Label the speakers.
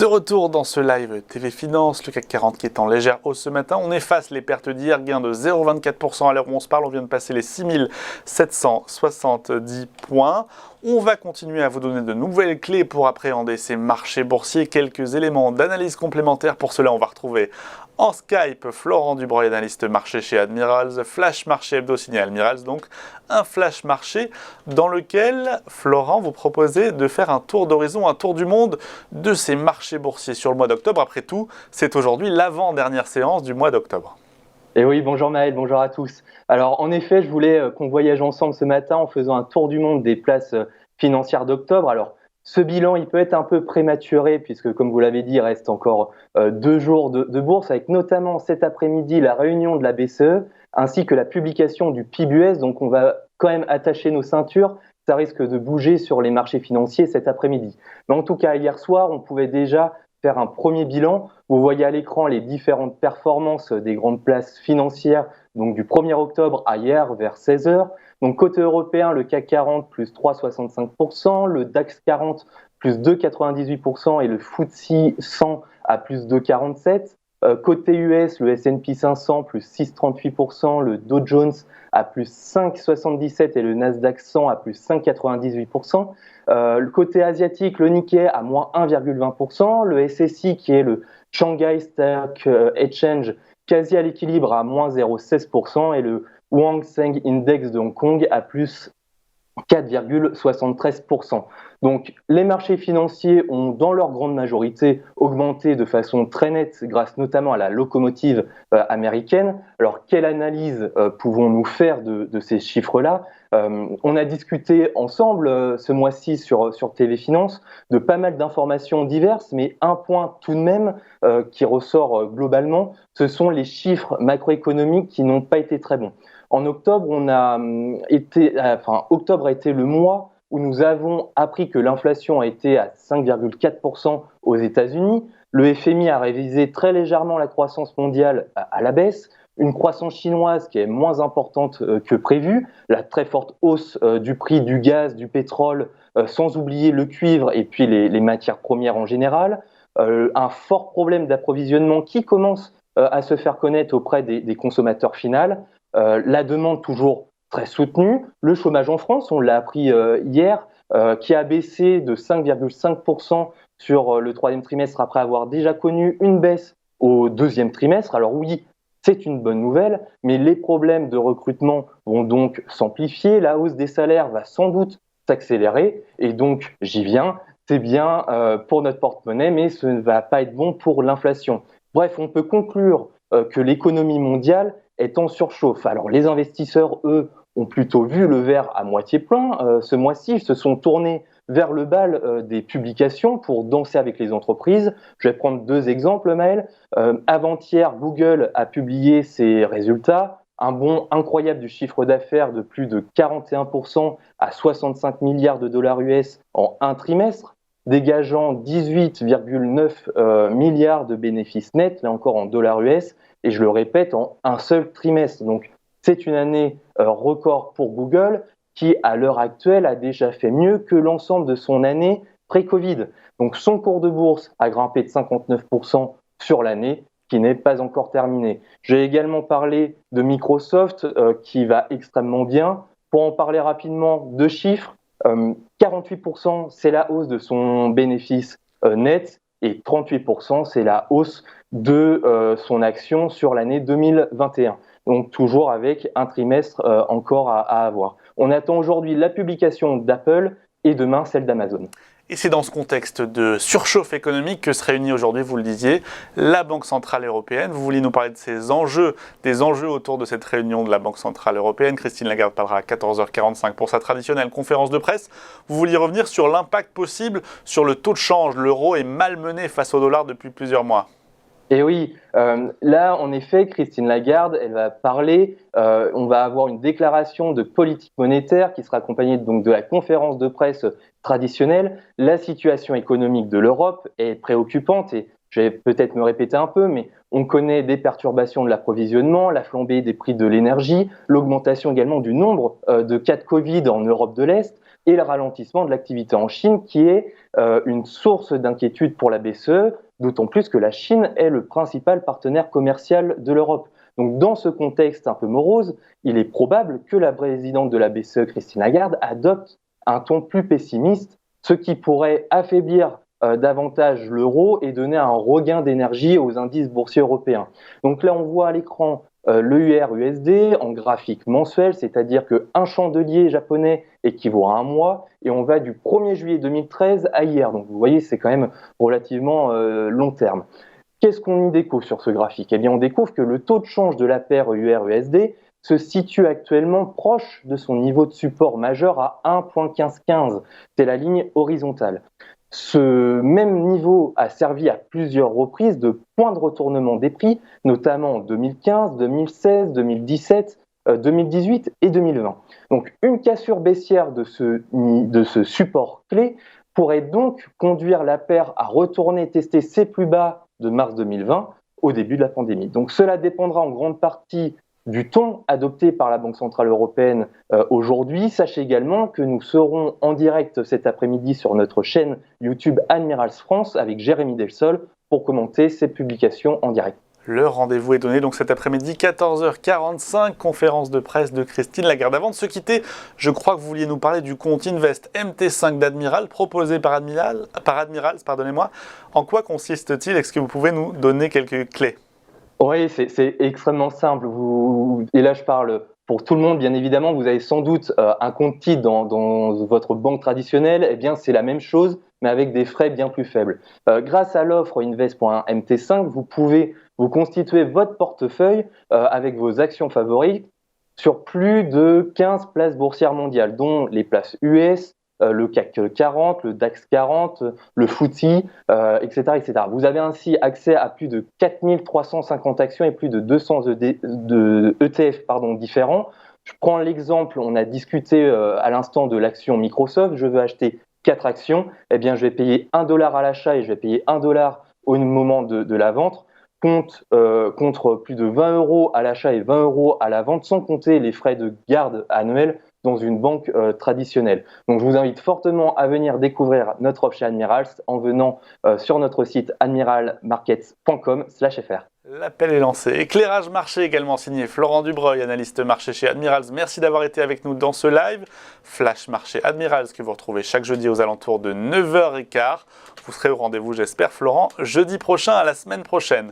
Speaker 1: retour dans ce live TV Finance, le CAC 40 qui est en légère hausse ce matin. On efface les pertes d'hier, gain de 0,24% à l'heure où on se parle. On vient de passer les 6770 points. On va continuer à vous donner de nouvelles clés pour appréhender ces marchés boursiers. Quelques éléments d'analyse complémentaires. Pour cela, on va retrouver en Skype Florent Dubreuil, analyste marché chez Admirals, Flash Marché Hebdo signé Admirals, donc un flash marché dans lequel, Florent, vous proposez de faire un tour d'horizon, un tour du monde de ces marchés boursiers sur le mois d'octobre. Après tout, c'est aujourd'hui l'avant-dernière séance du mois d'octobre.
Speaker 2: Et oui, bonjour Maël, bonjour à tous. Alors en effet, je voulais qu'on voyage ensemble ce matin en faisant un tour du monde des places financières d'octobre. Alors ce bilan, il peut être un peu prématuré puisque, comme vous l'avez dit, il reste encore 2 jours de bourse, avec notamment cet après-midi la réunion de la BCE ainsi que la publication du PIB-US. Donc on va quand même attacher nos ceintures. Ça risque de bouger sur les marchés financiers cet après-midi. Mais en tout cas, hier soir, on pouvait déjà faire un premier bilan. Vous voyez à l'écran les différentes performances des grandes places financières, donc du 1er octobre à hier vers 16 heures. Donc côté européen, le CAC 40 plus 3,65%, le DAX 40 plus 2,98% et le FTSE 100 à plus 2,47%. Côté US, le S&P 500 plus 6,38%, le Dow Jones à plus 5,77% et le Nasdaq 100 à plus 5,98%. Le côté asiatique, le Nikkei à moins 1,20%, le SSI qui est le Shanghai Stock Exchange quasi à l'équilibre à moins 0,16% et le Hang Seng Index de Hong Kong à plus 4,73%. Donc les marchés financiers ont dans leur grande majorité augmenté de façon très nette grâce notamment à la locomotive américaine. Alors quelle analyse pouvons-nous faire de ces chiffres-là? On a discuté ensemble ce mois-ci sur TV Finance de pas mal d'informations diverses, mais un point tout de même qui ressort globalement, ce sont les chiffres macroéconomiques qui n'ont pas été très bons. En octobre, octobre a été le mois où nous avons appris que l'inflation a été à 5,4% aux États-Unis. Le FMI a révisé très légèrement la croissance mondiale à la baisse. Une croissance chinoise qui est moins importante que prévu. La très forte hausse du prix du gaz, du pétrole, sans oublier le cuivre et puis les matières premières en général. Un fort problème d'approvisionnement qui commence à se faire connaître auprès des consommateurs finaux. La demande toujours très soutenue. Le chômage en France, on l'a appris hier, qui a baissé de 5,5% sur le 3e trimestre après avoir déjà connu une baisse au 2e trimestre. Alors oui, c'est une bonne nouvelle, mais les problèmes de recrutement vont donc s'amplifier. La hausse des salaires va sans doute s'accélérer et donc j'y viens. C'est bien pour notre porte-monnaie, mais ce ne va pas être bon pour l'inflation. Bref, on peut conclure que l'économie mondiale est en surchauffe. Alors les investisseurs, eux, ont plutôt vu le verre à moitié plein. Ce mois-ci, ils se sont tournés vers le bal des publications pour danser avec les entreprises. Je vais prendre 2 exemples, Maël. Avant-hier, Google a publié ses résultats. Un bond incroyable du chiffre d'affaires de plus de 41% à 65 milliards de dollars US en un trimestre, dégageant 18,9 milliards de bénéfices nets, là encore en dollars US, et je le répète, en un seul trimestre. Donc c'est une année record pour Google qui, à l'heure actuelle, a déjà fait mieux que l'ensemble de son année pré-Covid. Donc son cours de bourse a grimpé de 59% sur l'année, qui n'est pas encore terminée. J'ai également parlé de Microsoft, qui va extrêmement bien. Pour en parler rapidement, 2 chiffres. 48%, c'est la hausse de son bénéfice net et 38%, c'est la hausse de son action sur l'année 2021. Donc toujours avec un trimestre encore à avoir. On attend aujourd'hui la publication d'Apple et demain celle d'Amazon.
Speaker 1: Et c'est dans ce contexte de surchauffe économique que se réunit aujourd'hui, vous le disiez, la Banque Centrale Européenne. Vous vouliez nous parler de ces enjeux, des enjeux autour de cette réunion de la Banque Centrale Européenne. Christine Lagarde parlera à 14h45 pour sa traditionnelle conférence de presse. Vous vouliez revenir sur l'impact possible sur le taux de change. L'euro est malmené face au dollar depuis plusieurs mois.
Speaker 2: Et oui, là, en effet, Christine Lagarde, elle va parler, on va avoir une déclaration de politique monétaire qui sera accompagnée donc de la conférence de presse traditionnelle. La situation économique de l'Europe est préoccupante et je vais peut-être me répéter un peu, mais on connaît des perturbations de l'approvisionnement, la flambée des prix de l'énergie, l'augmentation également du nombre de cas de Covid en Europe de l'Est et le ralentissement de l'activité en Chine, qui est une source d'inquiétude pour la BCE, d'autant plus que la Chine est le principal partenaire commercial de l'Europe. Donc dans ce contexte un peu morose, il est probable que la présidente de la BCE, Christine Lagarde, adopte un ton plus pessimiste, ce qui pourrait affaiblir davantage l'euro et donner un regain d'énergie aux indices boursiers européens. Donc là, on voit à l'écran l'EUR-USD en graphique mensuel, c'est-à-dire qu'un chandelier japonais équivaut à un mois, et on va du 1er juillet 2013 à hier. Donc vous voyez, c'est quand même relativement long terme. Qu'est-ce qu'on y découvre sur ce graphique? Eh bien, on découvre que le taux de change de la paire EUR-USD se situe actuellement proche de son niveau de support majeur à 1,1515. C'est la ligne horizontale. Ce même niveau a servi à plusieurs reprises de point de retournement des prix, notamment en 2015, 2016, 2017, 2018 et 2020. Donc une cassure baissière de ce support clé pourrait donc conduire la paire à retourner tester ses plus bas de mars 2020 au début de la pandémie. Donc cela dépendra en grande partie du ton adopté par la Banque centrale européenne aujourd'hui. Sachez également que nous serons en direct cet après-midi sur notre chaîne YouTube Admirals France avec Jérémy Delsol pour commenter ces publications en direct.
Speaker 1: Le rendez-vous est donné donc cet après-midi, 14h45, conférence de presse de Christine Lagarde. Avant de se quitter, je crois que vous vouliez nous parler du compte Invest MT5 d'Admiral proposé par Admirals. En quoi consiste-t-il? Est-ce que vous pouvez nous donner quelques clés?
Speaker 2: Oui, c'est extrêmement simple. Et là, je parle pour tout le monde, bien évidemment. Vous avez sans doute un compte titre dans votre banque traditionnelle. Eh bien, c'est la même chose, mais avec des frais bien plus faibles. Grâce à l'offre Invest.mt5, vous pouvez vous constituer votre portefeuille avec vos actions favorites sur plus de 15 places boursières mondiales, dont les places US, le CAC 40, le DAX 40, le FTSE, etc., etc. Vous avez ainsi accès à plus de 4350 actions et plus de 200 ETF différents. Je prends l'exemple, on a discuté à l'instant de l'action Microsoft. Je veux acheter 4 actions. Eh bien, je vais payer $1 à l'achat et je vais payer $1 au moment de la vente. Contre plus de 20 € à l'achat et 20 € à la vente, sans compter les frais de garde annuels dans une banque traditionnelle. Donc je vous invite fortement à venir découvrir notre offre chez Admirals en venant sur notre site admiralmarkets.com/fr.
Speaker 1: L'appel est lancé. Éclairage marché également signé Florent Dubreuil, analyste marché chez Admirals. Merci d'avoir été avec nous dans ce live. Flash marché Admirals que vous retrouvez chaque jeudi aux alentours de 9h15. Vous serez au rendez-vous, j'espère, Florent, jeudi prochain, à la semaine prochaine.